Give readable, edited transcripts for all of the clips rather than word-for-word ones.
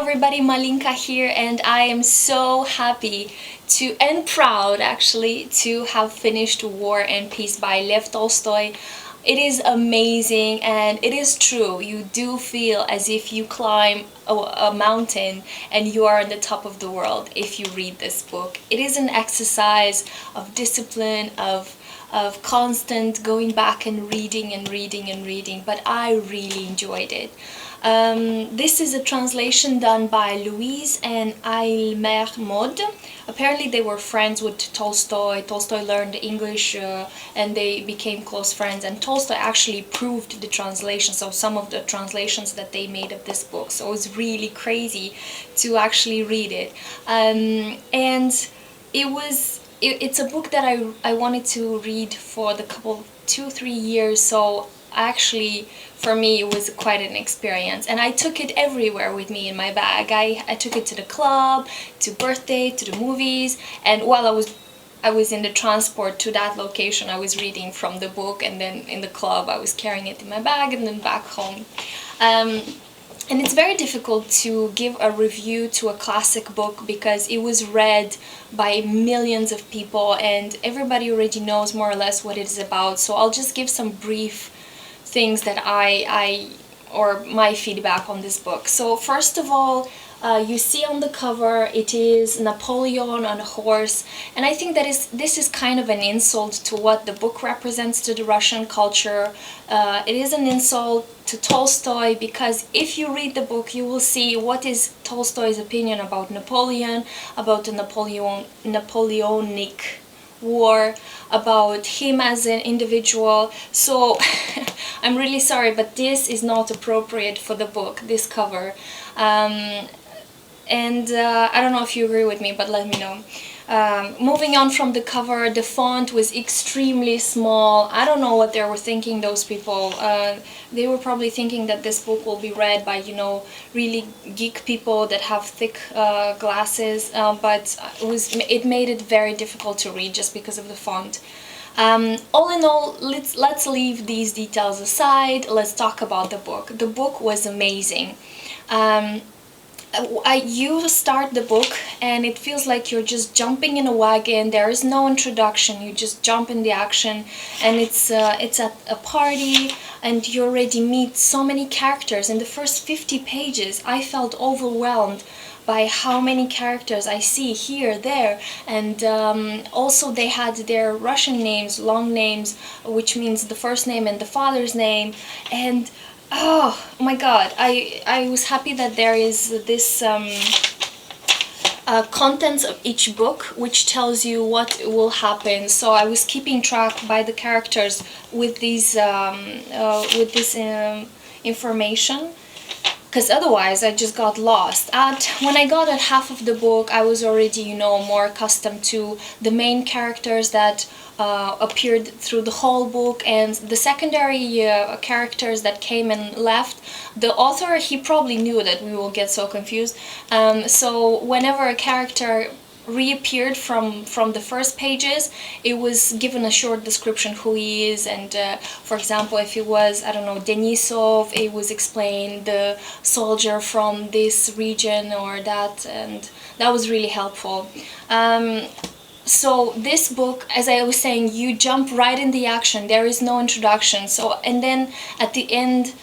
Everybody, Malinka here, and I am so happy to and proud actually to have finished War and Peace by Lev Tolstoy. It is amazing, and it is true. You do feel as if you climb a mountain and you are on the top of the world if you read this book. It is an exercise of discipline, of constant going back and reading and reading and reading, but I really enjoyed it. This is a translation done by Louise and Aylmer Maude. Apparently they were friends with Tolstoy. Tolstoy learned English and they became close friends, and Tolstoy actually proved the translation, so some of the translations that they made of this book. So it's really crazy to actually read it. And it's a book that I wanted to read for the couple 2-3 years, so actually for me it was quite an experience, and I took it everywhere with me in my bag. I took it to the club, to birthday, to the movies, and while I was in the transport to that location, I was reading from the book, and then in the club I was carrying it in my bag, and then back home. And it's very difficult to give a review to a classic book because it was read by millions of people and everybody already knows more or less what it is about. So I'll just give some brief things that or my feedback on this book. So first of all, you see on the cover it is Napoleon on a horse, and I think that this is kind of an insult to what the book represents to the Russian culture. It is an insult to Tolstoy, because if you read the book you will see what is Tolstoy's opinion about Napoleon, about the Napoleonic War, about him as an individual. So I'm really sorry, but this is not appropriate for the book, this cover. I don't know if you agree with me, but let me know. Moving on from the cover, the font was extremely small. I don't know what they were thinking, those people. They were probably thinking that this book will be read by, really geek people that have thick glasses, but it made it very difficult to read just because of the font. All in all, let's leave these details aside. Let's talk about the book. The book was amazing. You start the book and it feels like you're just jumping in a wagon. There is no introduction, you just jump in the action, and it's at a party and you already meet so many characters. In the first 50 pages I felt overwhelmed by how many characters I see here, there, and also they had their Russian names, long names, which means the first name and the father's name. And oh my god, I was happy that there is this contents of each book which tells you what will happen. So I was keeping track by the characters with this information, because otherwise I just got lost. When I got at half of the book, I was already, more accustomed to the main characters that appeared through the whole book, and the secondary characters that came and left. The author, he probably knew that we will get so confused. So whenever a character reappeared from the first pages, it was given a short description who he is, and for example, if it was, I don't know, Denisov, it was explained the soldier from this region or that, and that was really helpful. So this book, as I was saying, you jump right in the action. There is no introduction. So, and then at the end,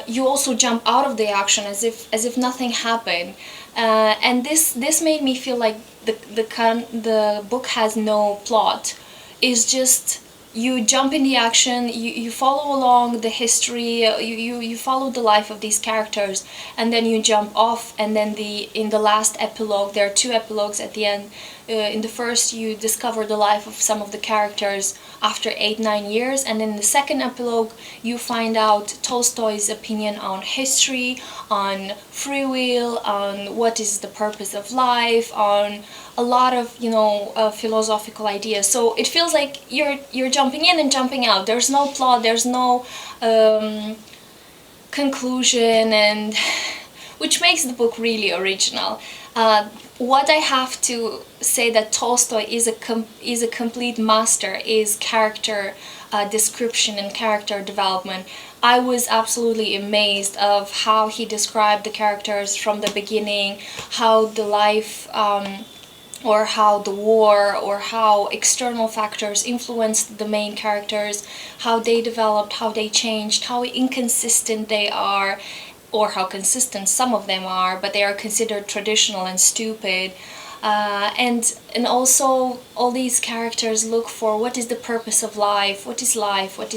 you also jump out of the action as if nothing happened. And this made me feel like the book has no plot. It's just you jump in the action, you follow along the history, you follow the life of these characters, and then you jump off, and then in the last epilogue, there are 2 epilogues at the end. In the first, you discover the life of some of the characters after 8-9 years, and in the second epilogue you find out Tolstoy's opinion on history, on free will, on what is the purpose of life, on a lot of philosophical ideas. So it feels like you're jumping in and jumping out. There's no plot, there's no conclusion, and which makes the book really original. What I have to say that Tolstoy is a complete master is character description and character development. I was absolutely amazed of how he described the characters from the beginning, how the life or how the war or how external factors influenced the main characters, how they developed, how they changed, how inconsistent they are, or how consistent some of them are, but they are considered traditional and stupid. And also all these characters look for what is the purpose of life, what is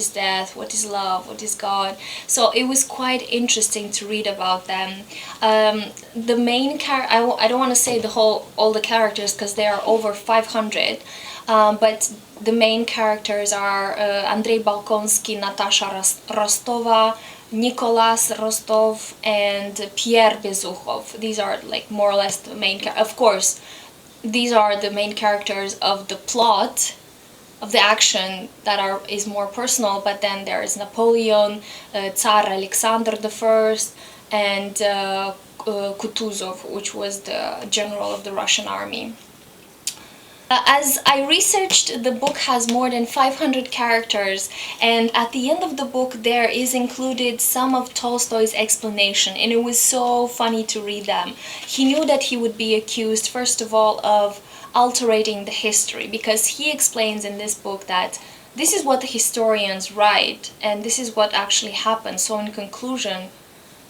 death, what is love, what is God. So it was quite interesting to read about them. The main I don't want to say the whole all the characters because there are over 500, but the main characters are Andrei Balkonsky, Natasha Rostova, Nicolas Rostov, and Pierre Bezukhov. These are like more or less the main of course, these are the main characters of the plot of the action that is more personal, but then there is Napoleon, Tsar Alexander the First, and Kutuzov, which was the general of the Russian army. As I researched, the book has more than 500 characters, and at the end of the book there is included some of Tolstoy's explanation, and it was so funny to read them. He knew that he would be accused, first of all, of altering the history, because he explains in this book that this is what the historians write, and this is what actually happened. So in conclusion,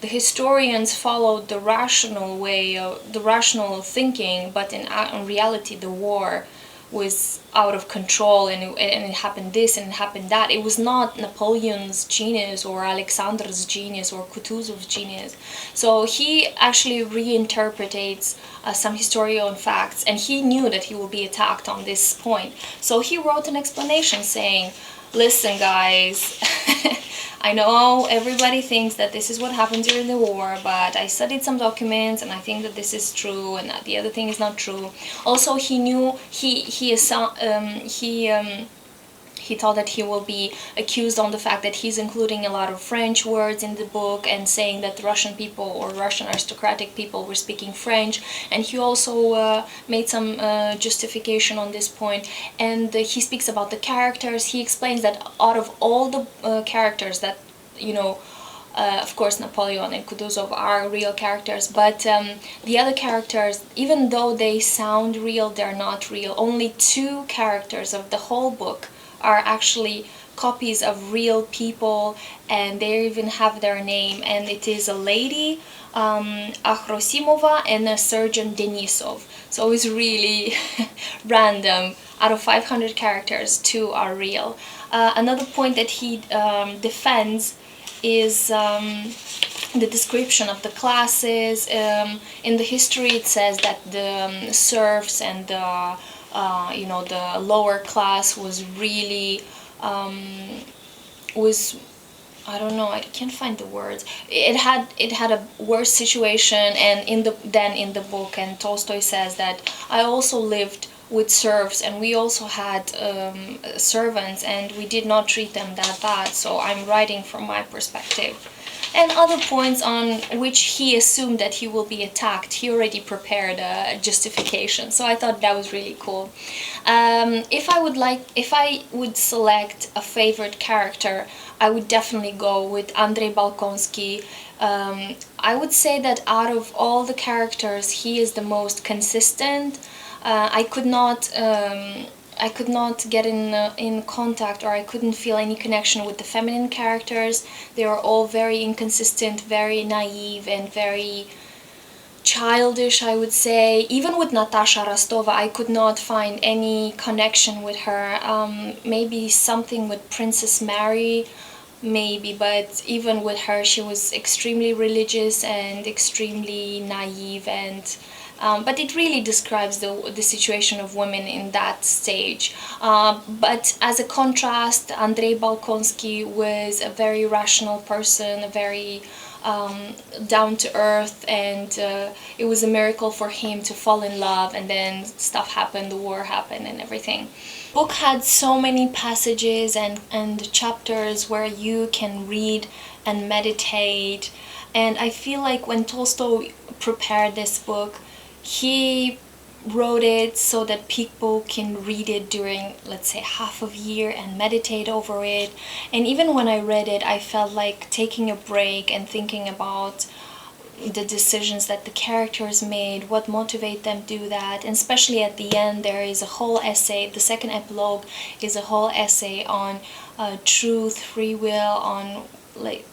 the historians followed the rational way, the rational thinking, but in reality the war was out of control, and it happened this and it happened that. It was not Napoleon's genius or Alexander's genius or Kutuzov's genius. So he actually reinterprets some historical facts, and he knew that he would be attacked on this point. So he wrote an explanation saying, listen guys, I know everybody thinks that this is what happened during the war, but I studied some documents and I think that this is true and that the other thing is not true. Also, he knew he thought that he will be accused on the fact that he's including a lot of French words in the book and saying that Russian people or Russian aristocratic people were speaking French. And he also made some justification on this point. And he speaks about the characters. He explains that out of all the characters that, you know, of course, Napoleon and Kutuzov are real characters, but the other characters, even though they sound real, they're not real. Only 2 characters of the whole book are actually copies of real people, and they even have their name, and it is a lady, Akhrosimova, and a surgeon, Denisov. So it's really random. Out of 500 characters, 2 are real. Another point that he defends is the description of the classes. In the history it says that the serfs and the you know, the lower class was really was, I don't know, I can't find the words. It had a worse situation, and than in the book. And Tolstoy says that I also lived with serfs, and we also had servants, and we did not treat them that bad. So I'm writing from my perspective. And other points on which he assumed that he will be attacked. He already prepared a justification, so I thought that was really cool. If I would select a favorite character, I would definitely go with Andrei Balkonsky. I would say that out of all the characters, he is the most consistent. I could not get in contact, or I couldn't feel any connection with the feminine characters. They were all very inconsistent, very naive, and very childish, I would say. Even with Natasha Rostova, I could not find any connection with her. Maybe something with Princess Mary, maybe, but even with her, she was extremely religious and extremely naive, and but it really describes the situation of women in that stage. But as a contrast, Andrei Balkonsky was a very rational person, a very down to earth, and it was a miracle for him to fall in love, and then stuff happened, the war happened and everything. The book had so many passages and chapters where you can read and meditate, and I feel like when Tolstoy prepared this book, he wrote it so that people can read it during, let's say, half of year and meditate over it. And even when I read it, I felt like taking a break and thinking about the decisions that the characters made, what motivate them to do that. And especially at the end, there is a whole essay. The second epilogue is a whole essay on truth, free will, on like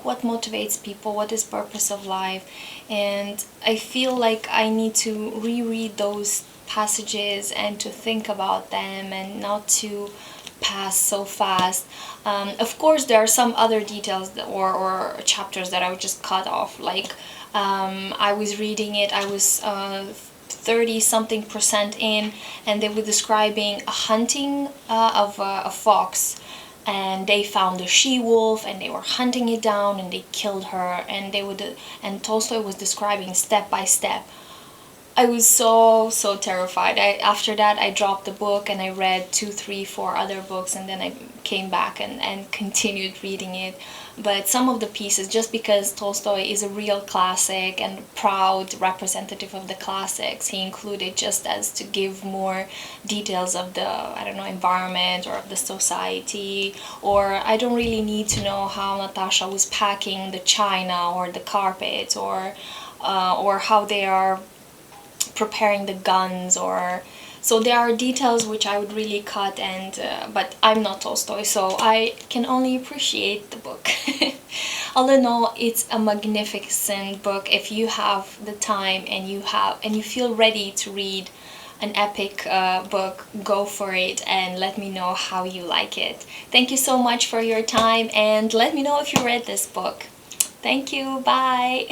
what motivates people, what is purpose of life. And I feel like I need to reread those passages and to think about them and not to pass so fast. Of course, there are some other details or chapters that I would just cut off. Like I was reading it, I was 30 something percent in, and they were describing a hunting of a fox, and they found a she-wolf and they were hunting it down and they killed her, and they would and Tolstoy was describing step by step. I was so terrified. After that I dropped the book and I read two, three, four other books, and then I came back and continued reading it. But some of the pieces, just because Tolstoy is a real classic and proud representative of the classics, he included just as to give more details of the, I don't know, environment or of the society. Or I don't really need to know how Natasha was packing the china or the carpet, or how they are preparing the guns. Or so there are details which I would really cut, and but I'm not Tolstoy, so I can only appreciate the book. All in all, it's a magnificent book. If you have the time and you feel ready to read an epic book, go for it and let me know how you like it. Thank you so much for your time, and let me know if you read this book. Thank you. Bye.